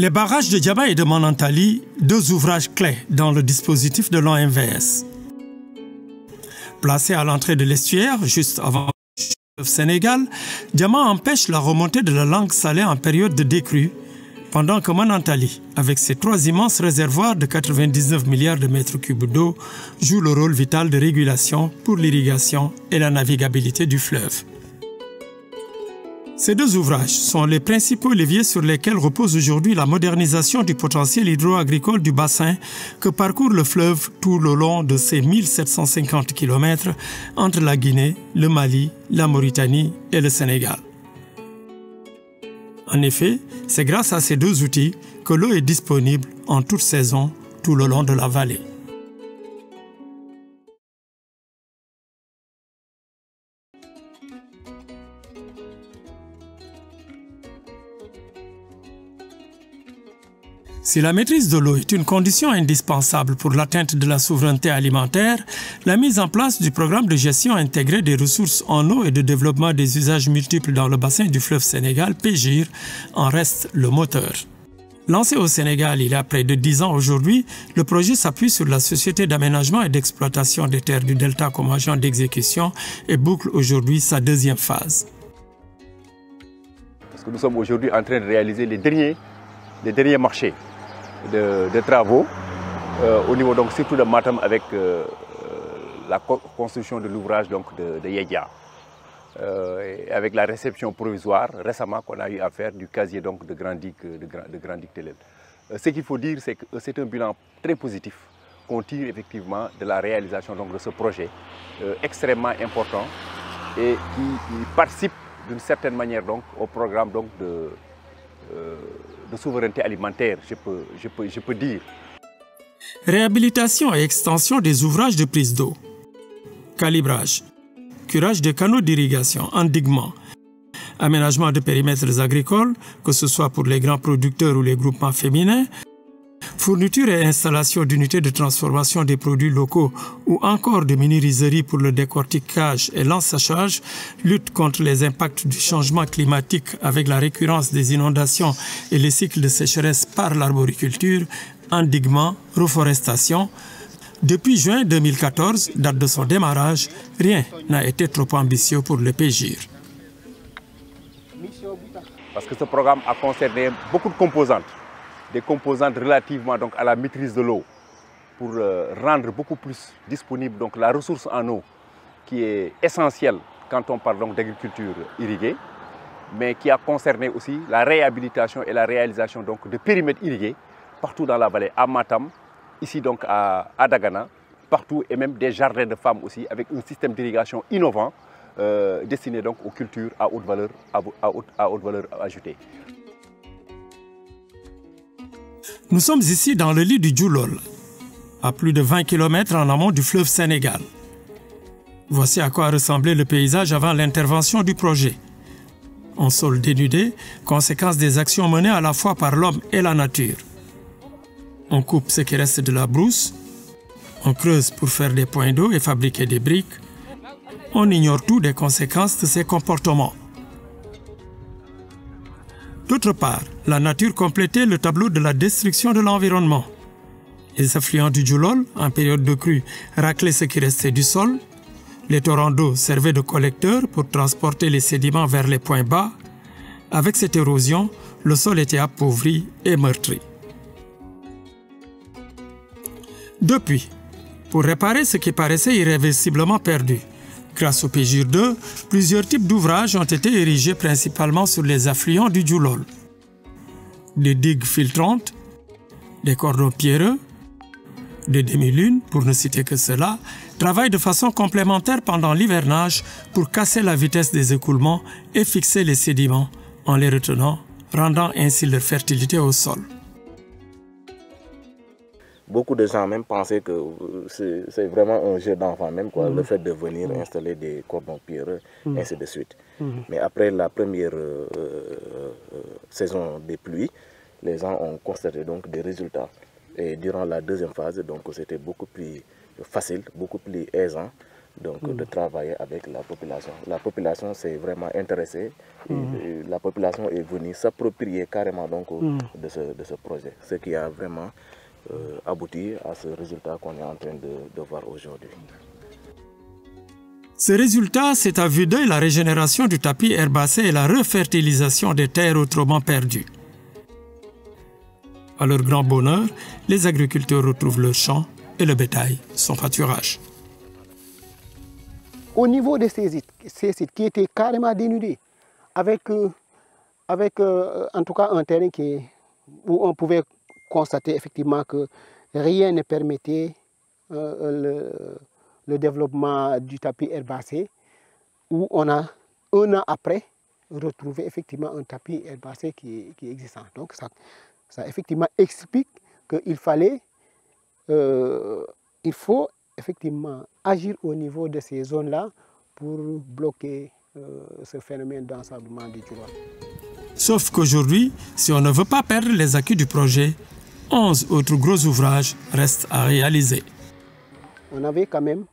Les barrages de Diaba et de Manantali, deux ouvrages clés dans le dispositif de l'OMVS. Placés à l'entrée de l'estuaire, juste avant le Sénégal, Diaba empêche la remontée de la langue salée en période de décrue, pendant que Manantali, avec ses trois immenses réservoirs de 99 milliards de mètres cubes d'eau, joue le rôle vital de régulation pour l'irrigation et la navigabilité du fleuve. Ces deux ouvrages sont les principaux leviers sur lesquels repose aujourd'hui la modernisation du potentiel hydro-agricole du bassin que parcourt le fleuve tout le long de ses 1750 km entre la Guinée, le Mali, la Mauritanie et le Sénégal. En effet, c'est grâce à ces deux outils que l'eau est disponible en toute saison tout le long de la vallée. Si la maîtrise de l'eau est une condition indispensable pour l'atteinte de la souveraineté alimentaire, la mise en place du programme de gestion intégrée des ressources en eau et de développement des usages multiples dans le bassin du fleuve Sénégal, PGIR, en reste le moteur. Lancé au Sénégal il y a près de 10 ans aujourd'hui, le projet s'appuie sur la Société d'aménagement et d'exploitation des terres du Delta comme agent d'exécution et boucle aujourd'hui sa deuxième phase. Parce que nous sommes aujourd'hui en train de réaliser les derniers marchés de travaux au niveau donc surtout de Matam avec la construction de l'ouvrage de Yedia avec la réception provisoire récemment qu'on a eu à faire du casier donc de Grand Digue Telel. Ce qu'il faut dire, c'est que c'est un bilan très positif qu'on tire effectivement de la réalisation donc de ce projet extrêmement important et qui participe d'une certaine manière donc au programme donc de souveraineté alimentaire, je peux dire. Réhabilitation et extension des ouvrages de prise d'eau, calibrage, curage des canaux d'irrigation, endiguement, aménagement de périmètres agricoles, que ce soit pour les grands producteurs ou les groupements féminins, fourniture et installation d'unités de transformation des produits locaux ou encore de minériseries pour le décortiquage et l'ensachage, lutte contre les impacts du changement climatique avec la récurrence des inondations et les cycles de sécheresse par l'arboriculture, endiguement, reforestation. Depuis juin 2014, date de son démarrage, rien n'a été trop ambitieux pour le PGIR. Parce que ce programme a concerné beaucoup de composantes. Des composantes relativement donc, à la maîtrise de l'eau pour rendre beaucoup plus disponible donc, la ressource en eau qui est essentielle quand on parle d'agriculture irriguée, mais qui a concerné aussi la réhabilitation et la réalisation donc, de périmètres irrigués partout dans la vallée, à Matam, ici donc à Dagana, partout et même des jardins de femmes aussi avec un système d'irrigation innovant destiné donc aux cultures à haute valeur ajoutée. Nous sommes ici dans le lit du Djoulol, à plus de 20 km en amont du fleuve Sénégal. Voici à quoi ressemblait le paysage avant l'intervention du projet. Un sol dénudé, conséquence des actions menées à la fois par l'homme et la nature. On coupe ce qui reste de la brousse, on creuse pour faire des points d'eau et fabriquer des briques. On ignore tout des conséquences de ces comportements. D'autre part, la nature complétait le tableau de la destruction de l'environnement. Les affluents du Djoulol, en période de crue, raclaient ce qui restait du sol. Les torrents d'eau servaient de collecteurs pour transporter les sédiments vers les points bas. Avec cette érosion, le sol était appauvri et meurtri. Depuis, pour réparer ce qui paraissait irréversiblement perdu, grâce au PGIR 2, plusieurs types d'ouvrages ont été érigés principalement sur les affluents du Djoulol. Des digues filtrantes, des cordons pierreux, des demi-lunes, pour ne citer que cela, travaillent de façon complémentaire pendant l'hivernage pour casser la vitesse des écoulements et fixer les sédiments en les retenant, rendant ainsi leur fertilité au sol. Beaucoup de gens même pensaient que c'est vraiment un jeu d'enfant même, quoi, le fait de venir installer des cordons pierreux, ainsi de suite. Mais après la première saison des pluies, les gens ont constaté donc des résultats. Et durant la deuxième phase, donc c'était beaucoup plus facile, beaucoup plus aisant donc, de travailler avec la population. La population s'est vraiment intéressée et la population est venue s'approprier carrément donc, de ce projet, ce qui a vraiment abouti à ce résultat qu'on est en train de voir aujourd'hui. Ce résultat, c'est à vue d'œil la régénération du tapis herbacé et la refertilisation des terres autrement perdues. À leur grand bonheur, les agriculteurs retrouvent leurs champs et le bétail son pâturage. Au niveau de ces sites qui étaient carrément dénudés, avec en tout cas un terrain où on pouvait constater effectivement que rien ne permettait le développement du tapis herbacé, où on a, un an après, retrouvé effectivement un tapis herbacé qui est existant. Donc ça effectivement explique qu'il faut effectivement agir au niveau de ces zones-là pour bloquer ce phénomène d'ensablement du Djolof. Sauf qu'aujourd'hui, si on ne veut pas perdre les acquis du projet, 11 autres gros ouvrages restent à réaliser. On avait quand même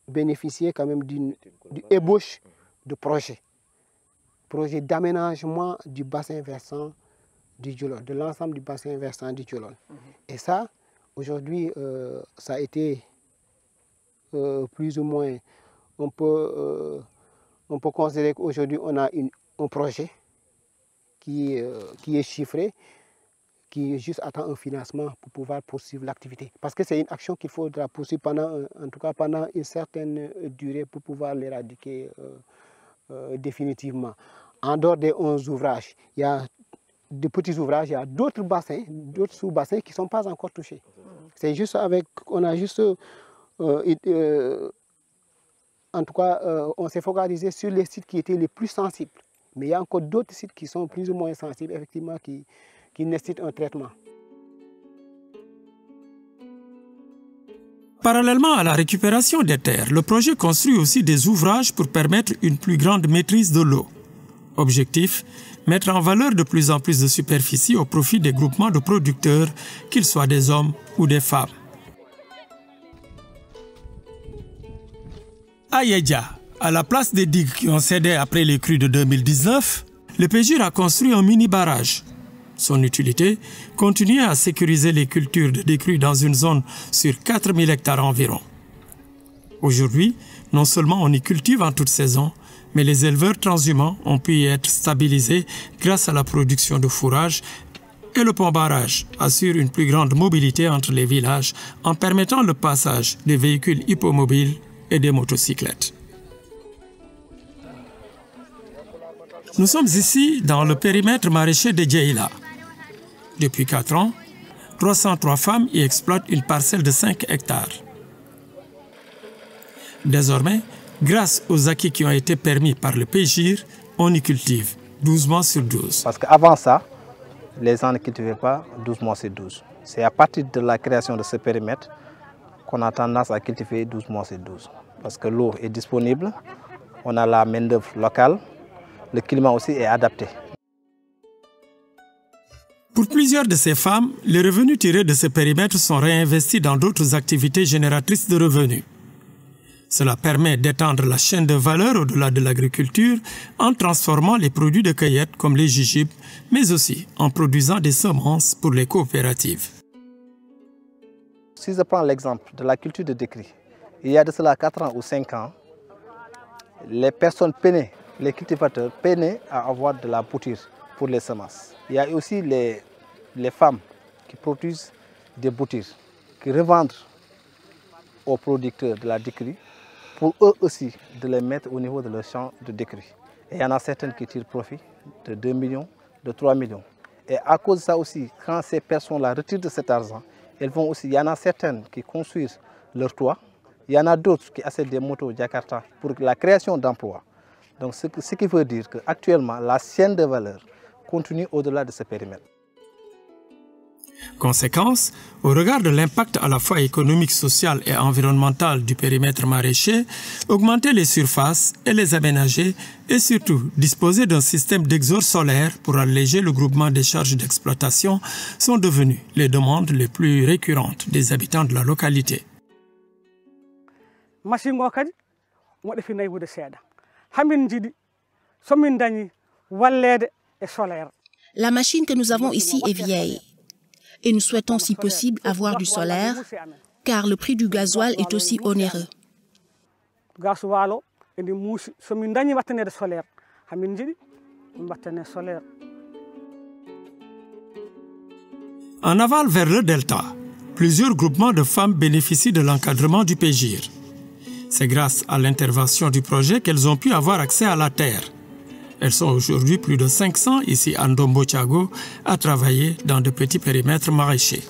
bénéficié quand même d'une ébauche de projet d'aménagement du bassin versant du Djolof, de l'ensemble du bassin versant du Djolof. Et ça, aujourd'hui, ça a été plus ou moins, on peut considérer qu'aujourd'hui on a un projet qui est chiffré, qui juste attend un financement pour pouvoir poursuivre l'activité. Parce que c'est une action qu'il faudra poursuivre en tout cas pendant une certaine durée pour pouvoir l'éradiquer définitivement. En dehors des 11 ouvrages, il y a de petits ouvrages, il y a d'autres bassins, d'autres sous-bassins qui ne sont pas encore touchés. C'est juste on a juste, en tout cas, on s'est focalisé sur les sites qui étaient les plus sensibles. Mais il y a encore d'autres sites qui sont plus ou moins sensibles, effectivement, qui nécessitent un traitement. Parallèlement à la récupération des terres, le projet construit aussi des ouvrages pour permettre une plus grande maîtrise de l'eau. Objectif, mettre en valeur de plus en plus de superficie au profit des groupements de producteurs, qu'ils soient des hommes ou des femmes. À Yedja, à la place des digues qui ont cédé après les crues de 2019, le PGIR a construit un mini-barrage. Son utilité, continuer à sécuriser les cultures de décrue dans une zone sur 4000 hectares environ. Aujourd'hui, non seulement on y cultive en toute saison, mais les éleveurs transhumants ont pu y être stabilisés grâce à la production de fourrage et le pont-barrage assure une plus grande mobilité entre les villages en permettant le passage des véhicules hippomobiles et des motocyclettes. Nous sommes ici dans le périmètre maraîcher de Djeïla. Depuis 4 ans, 303 femmes y exploitent une parcelle de 5 hectares. Désormais, grâce aux acquis qui ont été permis par le PGIR, on y cultive 12 mois sur 12. Parce qu'avant ça, les gens ne cultivaient pas 12 mois sur 12. C'est à partir de la création de ce périmètre qu'on a tendance à cultiver 12 mois sur 12. Parce que l'eau est disponible, on a la main-d'œuvre locale, le climat aussi est adapté. Pour plusieurs de ces femmes, les revenus tirés de ce périmètre sont réinvestis dans d'autres activités génératrices de revenus. Cela permet d'étendre la chaîne de valeur au-delà de l'agriculture en transformant les produits de cueillette comme les jujubes, mais aussi en produisant des semences pour les coopératives. Si je prends l'exemple de la culture de décrue, il y a de cela 4 ans ou 5 ans, les personnes peinaient, les cultivateurs peinaient à avoir de la bouture pour les semences. Il y a aussi les femmes qui produisent des boutures, qui revendent aux producteurs de la décrue pour eux aussi de les mettre au niveau de leur champ de décrue. Et il y en a certaines qui tirent profit de 2 millions, de 3 millions. Et à cause de ça aussi, quand ces personnes-là retirent de cet argent, elles vont aussi, il y en a certaines qui construisent leur toit, il y en a d'autres qui achètent des motos Jakarta pour la création d'emplois. Donc ce qui veut dire qu'actuellement, la chaîne de valeur continue au-delà de ce périmètre. Conséquence, au regard de l'impact à la fois économique, social et environnemental du périmètre maraîcher, augmenter les surfaces et les aménager et surtout disposer d'un système d'exhaust solaire pour alléger le groupement des charges d'exploitation sont devenues les demandes les plus récurrentes des habitants de la localité. machine go kadi mo defi naybude seeda hamin jidi somin dañi wallede e solaire. La machine que nous avons ici est vieille et nous souhaitons si possible avoir du solaire car le prix du gasoil est aussi onéreux. Gasoil indi muusi somin dañi wattanede solaire hamin jidi wattane solaire. En aval vers le delta, plusieurs groupements de femmes bénéficient de l'encadrement du PGIR. C'est grâce à l'intervention du projet qu'elles ont pu avoir accès à la terre. Elles sont aujourd'hui plus de 500 ici à Ndombo Thiago à travailler dans de petits périmètres maraîchers.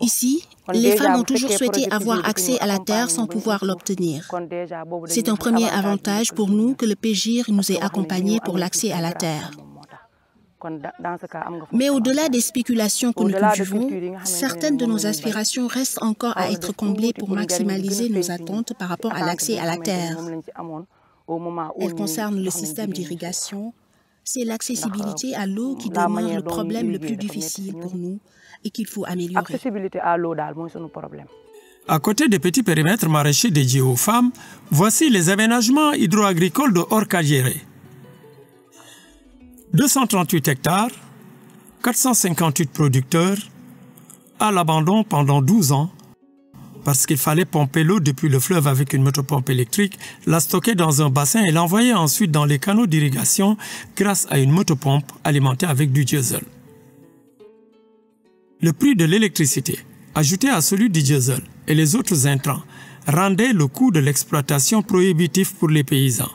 Ici, les femmes ont toujours souhaité avoir accès à la terre sans pouvoir l'obtenir. C'est un premier avantage pour nous que le PGIR nous ait accompagnés pour l'accès à la terre. Mais au-delà des spéculations que nous cultivons, certaines de nos aspirations restent encore à être comblées pour maximaliser nos attentes par rapport à l'accès à la terre. Elles concernent le système d'irrigation. C'est l'accessibilité à l'eau qui demeure le problème le plus difficile pour nous et qu'il faut améliorer. À côté des petits périmètres maraîchers dédiés aux femmes, voici les aménagements hydro-agricoles de Orkadiéré. 238 hectares, 458 producteurs, à l'abandon pendant 12 ans, parce qu'il fallait pomper l'eau depuis le fleuve avec une motopompe électrique, la stocker dans un bassin et l'envoyer ensuite dans les canaux d'irrigation grâce à une motopompe alimentée avec du diesel. Le prix de l'électricité, ajouté à celui du diesel et les autres intrants, rendait le coût de l'exploitation prohibitif pour les paysans.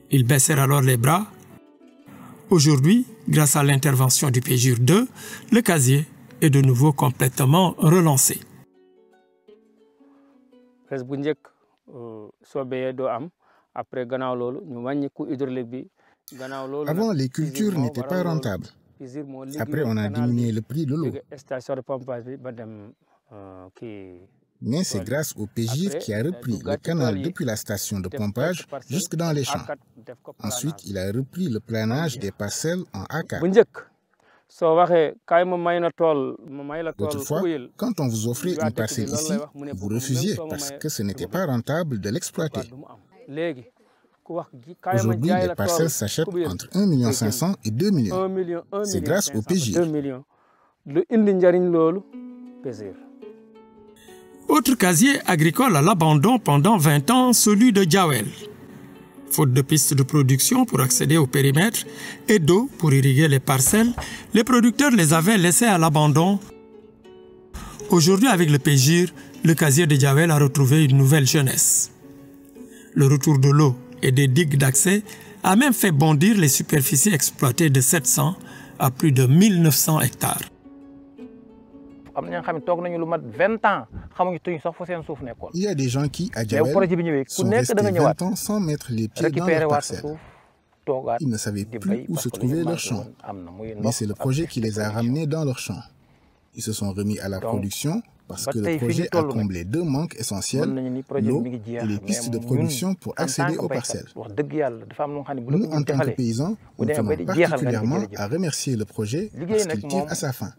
Ils baissèrent alors les bras. Aujourd'hui, grâce à l'intervention du PGIR 2, le casier est de nouveau complètement relancé. Avant, les cultures n'étaient pas rentables. Après, on a diminué le prix de l'eau. Mais c'est grâce au PGIR qui a repris le canal depuis la station de pompage jusque dans les champs. Ensuite, il a repris le planage des parcelles en AK. Autrefois, quand on vous offrait une parcelle ici, vous refusiez parce que ce n'était pas rentable de l'exploiter. Aujourd'hui, les parcelles s'achètent entre 1,5 million et 2 millions. C'est grâce au PGIR. Autre casier agricole à l'abandon pendant 20 ans, celui de Djawel. Faute de pistes de production pour accéder au périmètre et d'eau pour irriguer les parcelles, les producteurs les avaient laissés à l'abandon. Aujourd'hui, avec le PGIR, le casier de Djawel a retrouvé une nouvelle jeunesse. Le retour de l'eau et des digues d'accès a même fait bondir les superficies exploitées de 700 à plus de 1900 hectares. Il y a des gens qui, à Djawel, sont restés 20 ans sans mettre les pieds dans leur parcelle. Ils ne savaient plus où se trouvait leur champ. Mais c'est le projet qui les a ramenés dans leur champ. Ils se sont remis à la production parce que le projet a comblé deux manques essentiels, l'eau et les pistes de production pour accéder aux parcelles. Nous, en tant que paysans, nous tenons particulièrement à remercier le projet parce qu'il tire à sa fin.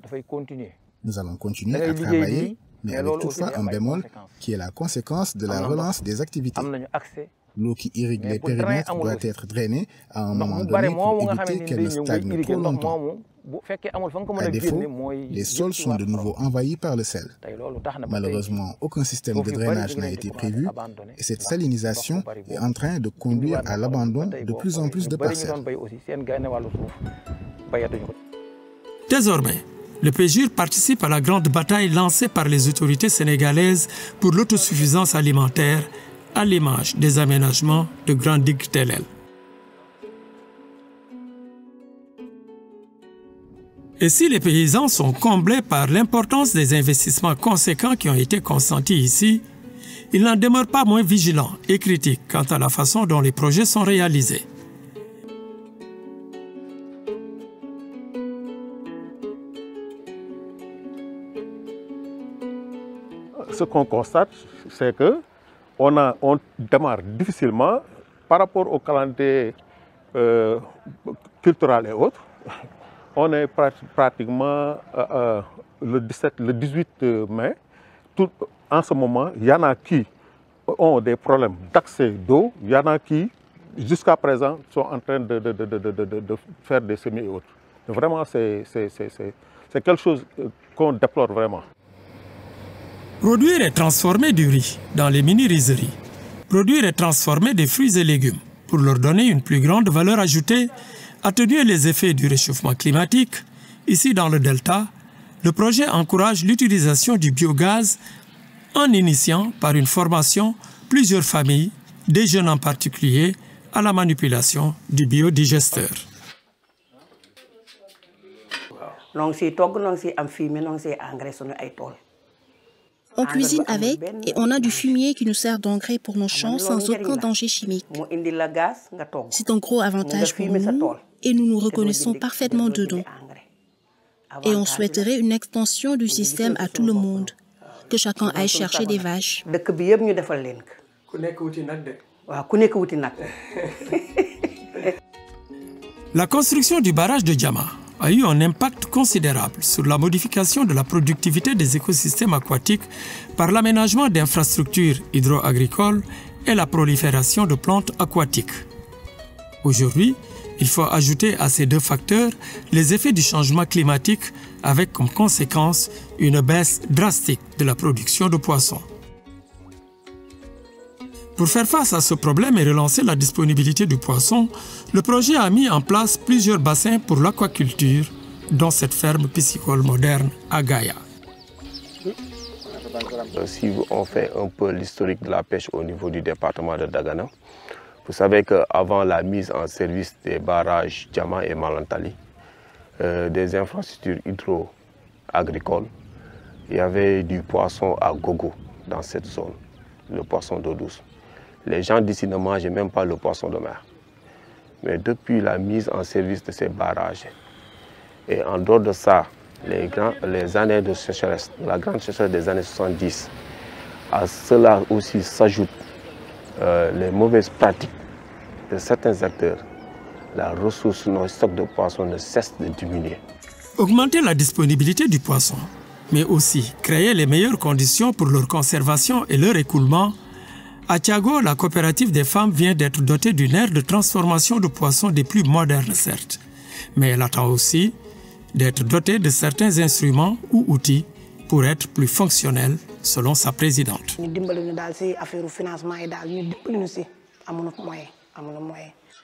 Nous allons continuer à travailler, mais avec toutefois un bémol qui est la conséquence de la relance des activités. L'eau qui irrigue les périmètres doit être drainée à un moment donné pour éviter qu'elle ne stagne trop longtemps. À défaut, les sols sont de nouveau envahis par le sel. Malheureusement, aucun système de drainage n'a été prévu et cette salinisation est en train de conduire à l'abandon de plus en plus de parcelles. Désormais, le PGIR participe à la grande bataille lancée par les autorités sénégalaises pour l'autosuffisance alimentaire à l'image des aménagements de grandes digues Telel. Et si les paysans sont comblés par l'importance des investissements conséquents qui ont été consentis ici, ils n'en demeurent pas moins vigilants et critiques quant à la façon dont les projets sont réalisés. Ce qu'on constate, c'est que on démarre difficilement par rapport au calendrier culturel et autres. On est pratiquement le 18 mai, en ce moment, il y en a qui ont des problèmes d'accès d'eau, il y en a qui, jusqu'à présent, sont en train de faire des semis et autres. Vraiment, c'est quelque chose qu'on déplore vraiment. Produire et transformer du riz dans les mini-rizeries. Produire et transformer des fruits et légumes pour leur donner une plus grande valeur ajoutée, atténuer les effets du réchauffement climatique. Ici, dans le Delta, le projet encourage l'utilisation du biogaz en initiant par une formation plusieurs familles, des jeunes en particulier, à la manipulation du biodigesteur. On cuisine avec et on a du fumier qui nous sert d'engrais pour nos champs sans aucun danger chimique. C'est un gros avantage pour nous et nous nous reconnaissons parfaitement dedans. Et on souhaiterait une extension du système à tout le monde, que chacun aille chercher des vaches. La construction du barrage de Diama a eu un impact considérable sur la modification de la productivité des écosystèmes aquatiques par l'aménagement d'infrastructures hydro-agricoles et la prolifération de plantes aquatiques. Aujourd'hui, il faut ajouter à ces deux facteurs les effets du changement climatique avec comme conséquence une baisse drastique de la production de poissons. Pour faire face à ce problème et relancer la disponibilité du poisson, le projet a mis en place plusieurs bassins pour l'aquaculture, dont cette ferme piscicole moderne à Gaïa. Si on fait un peu l'historique de la pêche au niveau du département de Dagana, vous savez qu'avant la mise en service des barrages Diama et Malantali, des infrastructures hydro-agricoles, il y avait du poisson à gogo dans cette zone, le poisson d'eau douce. Les gens d'ici ne mangeaient même pas le poisson de mer. Mais depuis la mise en service de ces barrages, et en dehors de ça, les années de sécheresse, la grande sécheresse des années 70, à cela aussi s'ajoutent les mauvaises pratiques de certains acteurs. La ressource, nos stocks de poissons ne cessent de diminuer. Augmenter la disponibilité du poisson, mais aussi créer les meilleures conditions pour leur conservation et leur écoulement. À Thiago, la coopérative des femmes vient d'être dotée d'une aire de transformation de poissons des plus modernes, certes. Mais elle attend aussi d'être dotée de certains instruments ou outils pour être plus fonctionnelle, selon sa présidente.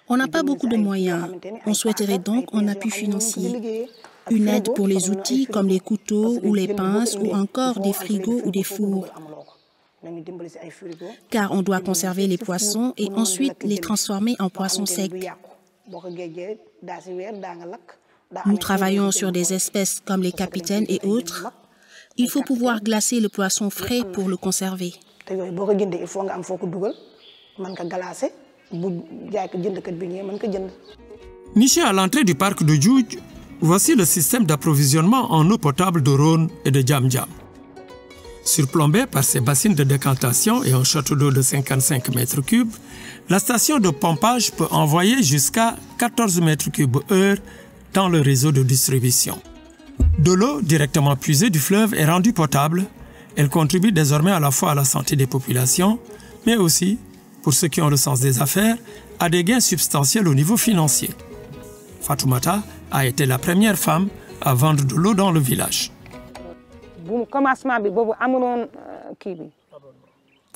On n'a pas beaucoup de moyens. On souhaiterait donc un appui financier. Une aide pour les outils comme les couteaux ou les pinces ou encore des frigos ou des fours. Car on doit conserver les poissons et ensuite les transformer en poissons secs. Nous travaillons sur des espèces comme les capitaines et autres. Il faut pouvoir glacer le poisson frais pour le conserver. Niché à l'entrée du parc de Djoudj, voici le système d'approvisionnement en eau potable de Rhône et de Djam Djam. Surplombée par ses bassines de décantation et un château d'eau de 55 mètres cubes, la station de pompage peut envoyer jusqu'à 14 mètres cubes heure dans le réseau de distribution. De l'eau directement puisée du fleuve est rendue potable. Elle contribue désormais à la fois à la santé des populations, mais aussi, pour ceux qui ont le sens des affaires, à des gains substantiels au niveau financier. Fatoumata a été la première femme à vendre de l'eau dans le village.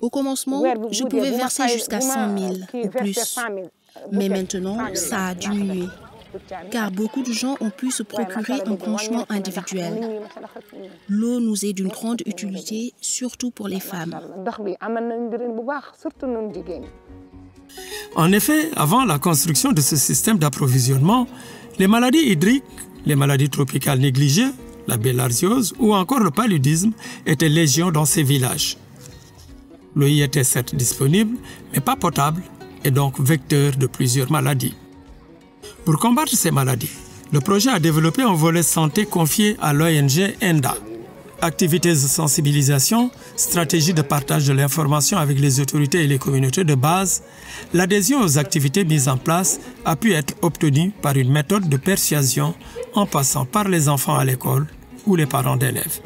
Au commencement, je pouvais verser jusqu'à 100 000 ou plus. Mais maintenant, ça a diminué. Car beaucoup de gens ont pu se procurer un branchement individuel. L'eau nous est d'une grande utilité, surtout pour les femmes. En effet, avant la construction de ce système d'approvisionnement, les maladies hydriques, les maladies tropicales négligées, la bilharziose ou encore le paludisme étaient légion dans ces villages. L'eau y était certes disponible, mais pas potable et donc vecteur de plusieurs maladies. Pour combattre ces maladies, le projet a développé un volet santé confié à l'ONG ENDA. Activités de sensibilisation, stratégie de partage de l'information avec les autorités et les communautés de base, l'adhésion aux activités mises en place a pu être obtenue par une méthode de persuasion en passant par les enfants à l'école ou les parents d'élèves.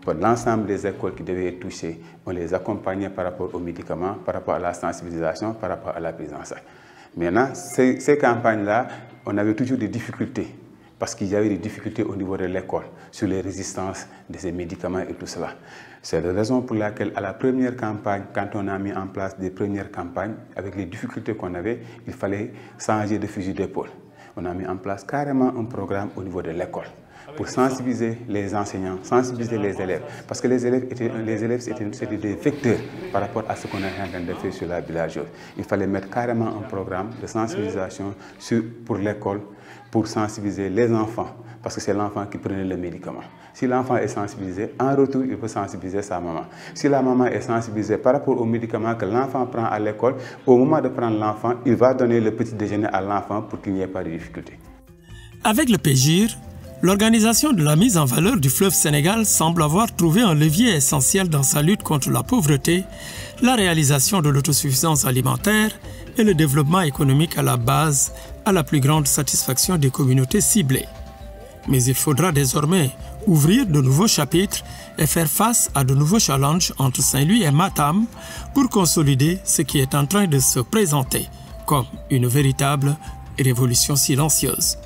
Pour l'ensemble des écoles qui devaient être touchées, on les accompagnait par rapport aux médicaments, par rapport à la sensibilisation, par rapport à la prise en charge. Maintenant, ces campagnes-là, on avait toujours des difficultés, parce qu'il y avait des difficultés au niveau de l'école, sur les résistances de ces médicaments et tout cela. C'est la raison pour laquelle, à la première campagne, quand on a mis en place des premières campagnes, avec les difficultés qu'on avait, il fallait changer de fusil d'épaule. On a mis en place carrément un programme au niveau de l'école, pour sensibiliser les enseignants, sensibiliser les élèves. Parce que les élèves c'était des vecteurs par rapport à ce qu'on est en train de faire sur la villageoise. Il fallait mettre carrément un programme de sensibilisation pour l'école, pour sensibiliser les enfants, parce que c'est l'enfant qui prenait le médicament. Si l'enfant est sensibilisé, en retour, il peut sensibiliser sa maman. Si la maman est sensibilisée par rapport aux médicaments que l'enfant prend à l'école, au moment de prendre l'enfant, il va donner le petit déjeuner à l'enfant pour qu'il n'y ait pas de difficulté. Avec le PEGIR, l'organisation de la mise en valeur du fleuve Sénégal semble avoir trouvé un levier essentiel dans sa lutte contre la pauvreté, la réalisation de l'autosuffisance alimentaire et le développement économique à la base, à la plus grande satisfaction des communautés ciblées. Mais il faudra désormais ouvrir de nouveaux chapitres et faire face à de nouveaux challenges entre Saint-Louis et Matam pour consolider ce qui est en train de se présenter comme une véritable révolution silencieuse.